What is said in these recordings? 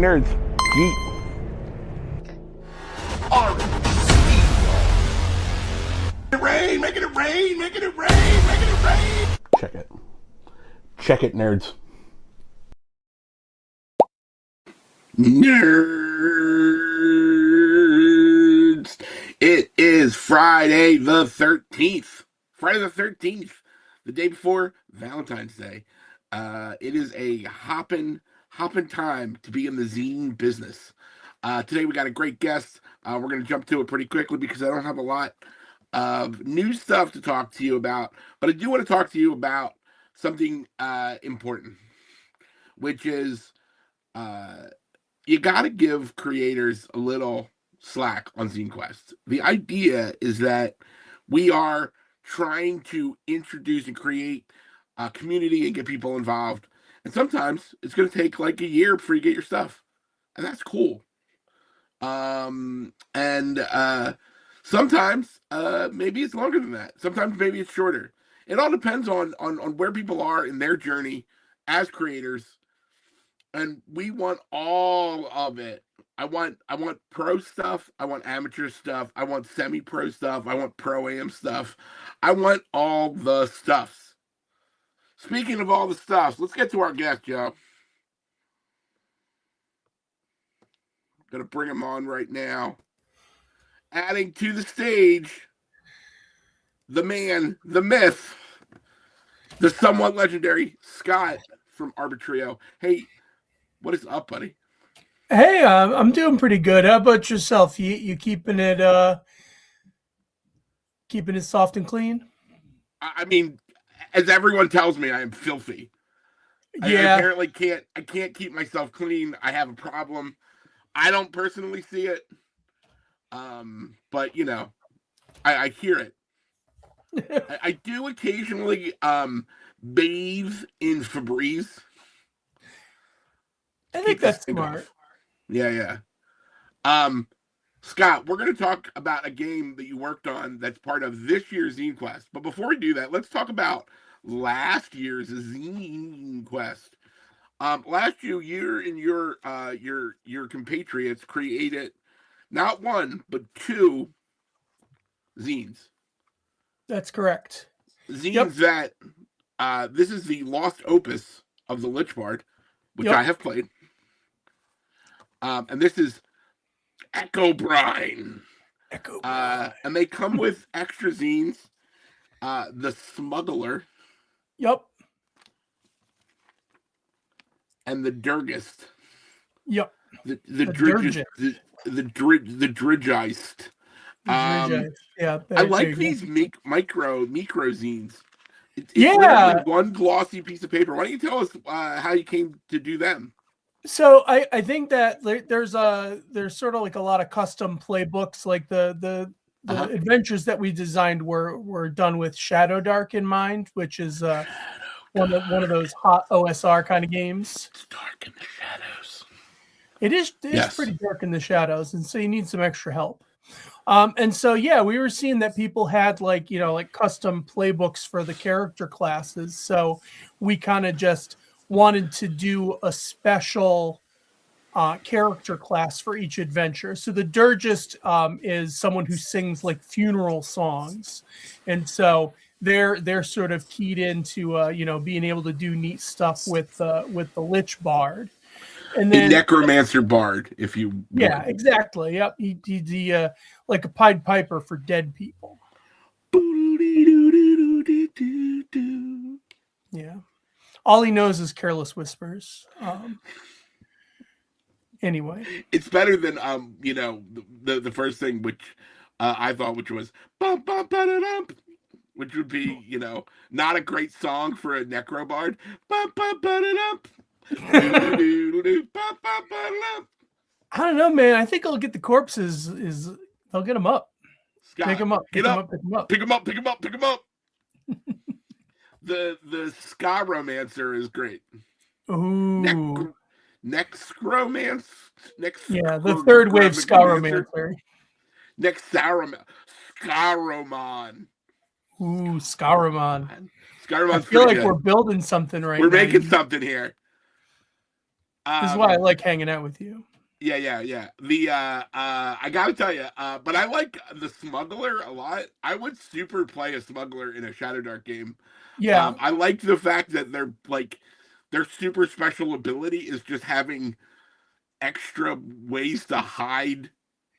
nerds. Yeet. Rain, making it rain, making it rain, making it rain. Check it. Check it, nerds. Nerds. It is Friday the 13th. Friday the 13th, the day before Valentine's Day. It is a hopping time to be in the zine business. Today we got a great guest. We're going to jump to it pretty quickly because I don't have a lot of new stuff to talk to you about, but I do want to talk to you about something important, which is you got to give creators a little slack on Zinequest. The idea is that we are trying to introduce and create a community and get people involved, and sometimes it's going to take like a year before you get your stuff, and that's cool. Sometimes maybe it's longer than that. Sometimes maybe it's shorter. It all depends on where people are in their journey as creators, and we want all of it. I want pro stuff. I want amateur stuff. I want semi-pro stuff. I want pro-am stuff. I want all the stuffs. Speaking of all the stuffs, let's get to our guest, Joe. Gonna bring him on right now. Adding to the stage, the man, the myth, the somewhat legendary Scott from Arbitrio. Hey, what is up, buddy? Hey, I'm doing pretty good. How about yourself? You keeping it soft and clean? I mean, as everyone tells me, I am filthy. Yeah. I apparently can't keep myself clean. I have a problem. I don't personally see it. But you know, I hear it. I do occasionally bathe in Febreze. I think that's smart. Yeah. Scott, we're going to talk about a game that you worked on that's part of this year's Zinequest. But before we do that, let's talk about last year's Zinequest. Last year, you and your compatriots created not one but two zines. That's correct. Zines that this is the lost opus of the Lich Bard, which I have played. And this is Echo Brine. And they come with extra zines. The Smuggler. Yep. And the Durgist. Yep. The Dridgeist. The Dridgeist. Yeah. I like these micro zines. It's literally one glossy piece of paper. Why don't you tell us how you came to do them? So I think that there's sort of like a lot of custom playbooks, like the adventures that we designed were done with Shadow Dark in mind, which is one of those hot OSR kind of games. It's dark in the shadows. It is pretty dark in the shadows, and so you need some extra help. And so we were seeing that people had like custom playbooks for the character classes. So we kind of just wanted to do a special character class for each adventure. So the Durgist is someone who sings like funeral songs, and so they're sort of keyed into being able to do neat stuff with the Lich Bard. And then a necromancer bard, if you would. Yeah, exactly. Yep, he's like a Pied Piper for dead people. Yeah, all he knows is Careless Whispers. Anyway, it's better than the first thing, which I thought, which was bum bum ba-da-dum, which would be not a great song for a necro bard. Bum bum ba-da-dum. I don't know, man. I think I'll get the corpses. I'll get them up. Scott, pick them up. Pick them up. Pick them up. Pick them up. Pick them up. The ska romancer is great. Ooh. Next romance. The third wave ska romancer. Next Scaramon. Ooh, Scaramon. Scaramon's I feel like good. we're building something right now. We're making something here. This is why I like hanging out with you. Yeah. The I gotta tell you, but I like the smuggler a lot. I would super play a smuggler in a Shadow Dark game. Yeah. I like the fact that they're like their super special ability is just having extra ways to hide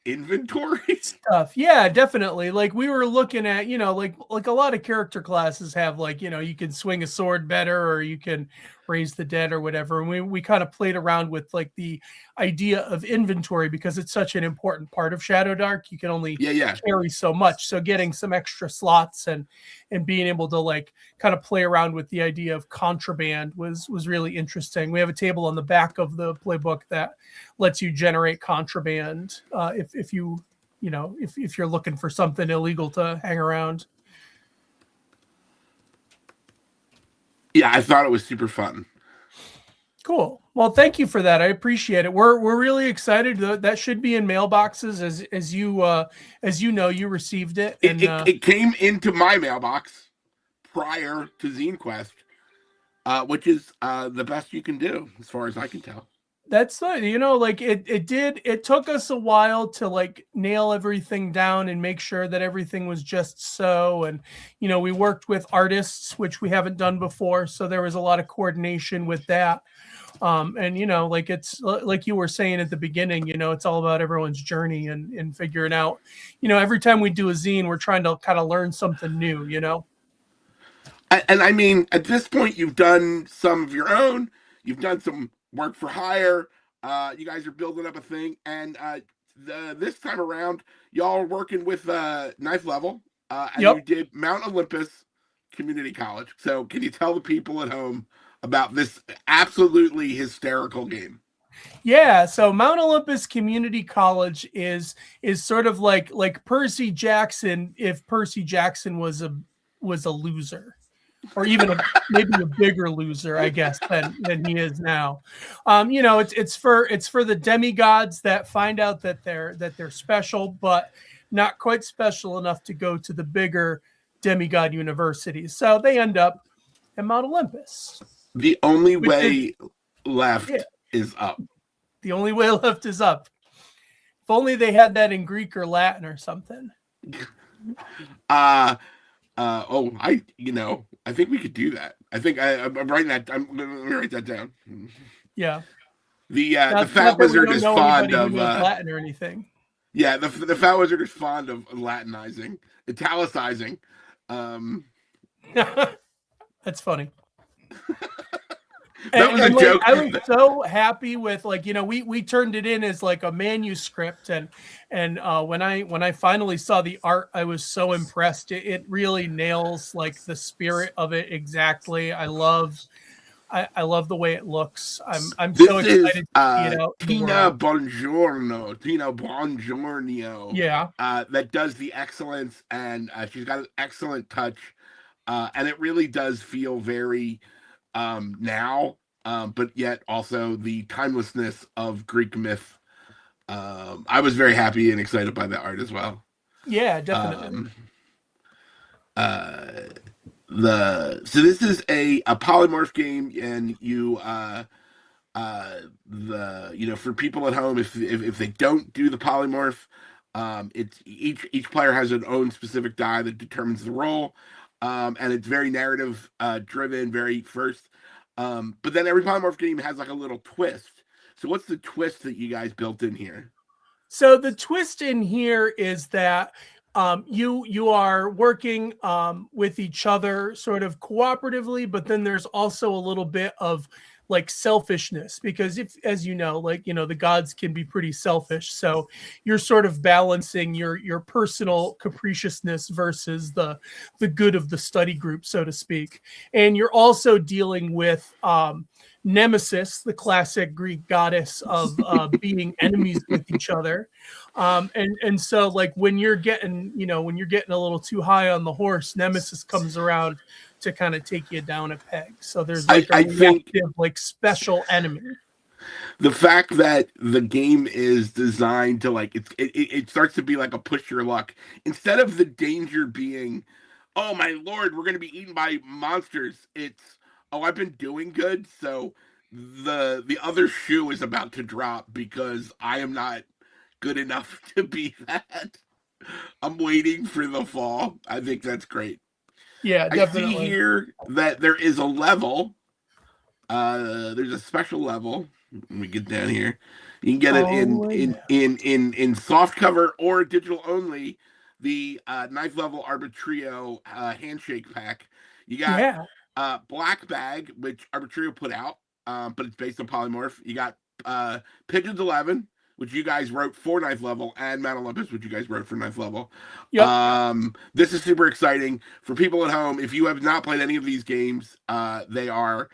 inventory. Stuff. Yeah, definitely. Like we were looking at, like a lot of character classes have like, you can swing a sword better or you can raise the dead or whatever. And we kind of played around with like the idea of inventory because it's such an important part of Shadow Dark. You can only Yeah. carry so much. So getting some extra slots and being able to like kind of play around with the idea of contraband was really interesting. We have a table on the back of the playbook that lets you generate contraband if you if you're looking for something illegal to hang around. Yeah, I thought it was super fun. Cool. Well, thank you for that. I appreciate it. We're really excited. That should be in mailboxes as you know you received it. And it came into my mailbox prior to Zinequest, which is the best you can do as far as I can tell. That's like it took us a while to like nail everything down and make sure that everything was just so. And we worked with artists, which we haven't done before, so there was a lot of coordination with that. And like it's like you were saying at the beginning, it's all about everyone's journey and figuring out, every time we do a zine, we're trying to kind of learn something new. And I mean, at this point, you've done some of your own. You've done some work for hire. You guys are building up a thing, and this time around, y'all are working with Knife Level, and Yep. you did Mount Olympus Community College. So, can you tell the people at home about this absolutely hysterical game? Yeah, so Mount Olympus Community College is sort of like Percy Jackson if Percy Jackson was a loser. Or even maybe a bigger loser, I guess, than he is now. It's for the demigods that find out that they're special, but not quite special enough to go to the bigger demigod universities. So they end up at Mount Olympus. The only way left is up. The only way left is up. If only they had that in Greek or Latin or something. I think we could do that. I think I'm writing that. I'm gonna write that down. Yeah. The Fat Wizard is fond of Latin or anything. Yeah, the Fat Wizard is fond of Latinizing, italicizing. That's funny. That was a joke. I was so happy with we turned it in as like a manuscript and when I finally saw the art, I was so impressed. It really nails like the spirit of it exactly. I love the way it looks. I'm so excited to see it out. Tina Bongiorno. Yeah. That does the excellence, and she's got an excellent touch, and it really does feel very now, but yet also the timelessness of Greek myth. I was very happy and excited by the art as well. Yeah, definitely. So this is a polymorph game, and you for people at home, if they don't do the polymorph, it's each player has an own specific die that determines the role. And it's very narrative driven, very first. But then every polymorph game has like a little twist. So what's the twist that you guys built in here? So the twist in here is that you are working with each other sort of cooperatively, but then there's also a little bit of like selfishness, because if, as you know, the gods can be pretty selfish. So you're sort of balancing your personal capriciousness versus the good of the study group, so to speak. And you're also dealing with Nemesis, the classic Greek goddess of being enemies with each other. And so like when you're getting a little too high on the horse, Nemesis comes around to kind of take you down a peg. So there's like I think like special enemy. The fact that the game is designed to like it starts to be like a push your luck, instead of the danger being, oh my lord, we're going to be eaten by monsters. It's, oh, I've been doing good, so the other shoe is about to drop because I am not good enough to be that. I'm waiting for the fall. I think that's great. Yeah, I see definitely. here that there is a level. There's a special level. Let me get down here. You can get it Oh, in soft cover or digital only. The ninth level Arbitrio handshake pack. You got yeah, Black Bag, which Arbitrio put out, but it's based on Polymorph. You got Pigeons 11, which you guys wrote for ninth level, and Mount Olympus, which you guys wrote for ninth level. yep. This is super exciting for people at home. If you have not played any of these games, they are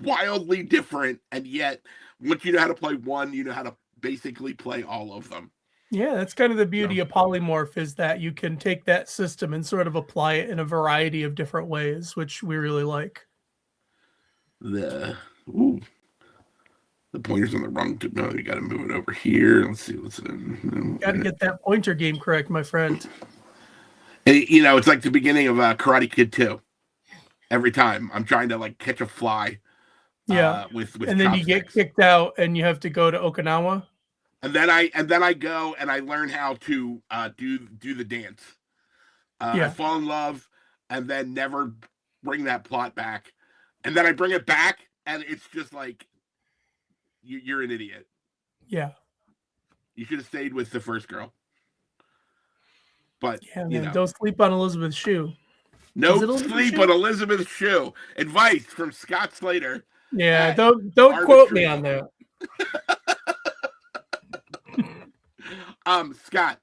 wildly different, and yet once you know how to play one, you know how to basically play all of them. Yeah, that's kind of the beauty of polymorph, is that you can take that system and sort of apply it in a variety of different ways, which we really like. The pointer's on the wrong. No, you got to move it over here. Let's see what's in. Got to get that pointer game correct, my friend. You know, it's like the beginning of Karate Kid 2. Every time I'm trying to like catch a fly. Yeah, with and then you get kicked out, and you have to go to Okinawa. And then I go and I learn how to do the dance. I fall in love and then never bring that plot back. And then I bring it back and it's just like you're an idiot. Yeah. You should have stayed with the first girl. But yeah, man, don't sleep on Elizabeth's shoe. No sleep on Elizabeth's shoe. Advice from Scott SLATER. Yeah, don't quote me on that. Scott,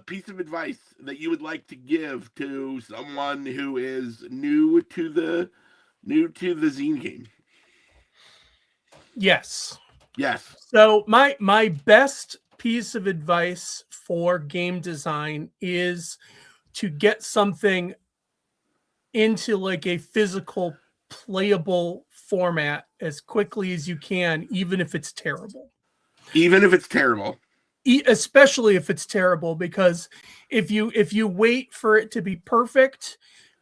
piece of advice that you would like to give to someone who is new to the zine game. Yes. Yes. So my best piece of advice for game design is to get something into like a physical playable format as quickly as you can, even if it's terrible. Even if it's terrible. Especially if it's terrible, because if you wait for it to be perfect,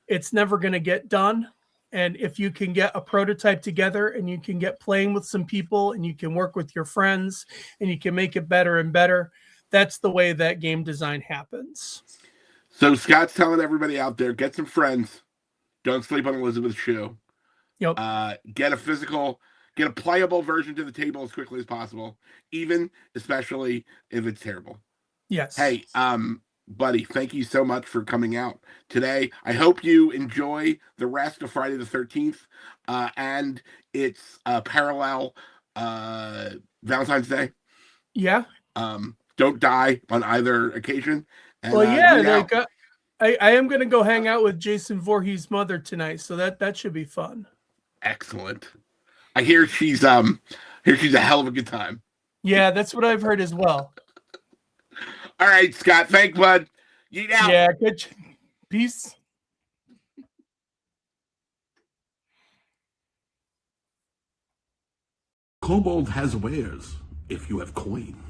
it's never going to get done. And if you can get a prototype together and you can get playing with some people and you can work with your friends and you can make it better and better, that's the way that game design happens. So Scott's telling everybody out there, get some friends. Don't sleep on Elizabeth's shoe. Yep. Get a playable version to the table as quickly as possible, especially if it's terrible. Yes. Hey, buddy, thank you so much for coming out today. I hope you enjoy the rest of Friday the 13th and its parallel Valentine's Day. Yeah. Don't die on either occasion. And, well, yeah, like I am going to go hang out with Jason Voorhees' mother tonight, so that should be fun. Excellent. I hear she's a hell of a good time. Yeah, that's what I've heard as well. All right, Scott. Thanks, bud. Yeet out. Yeah, good. Peace. Kobold has wares if you have coin.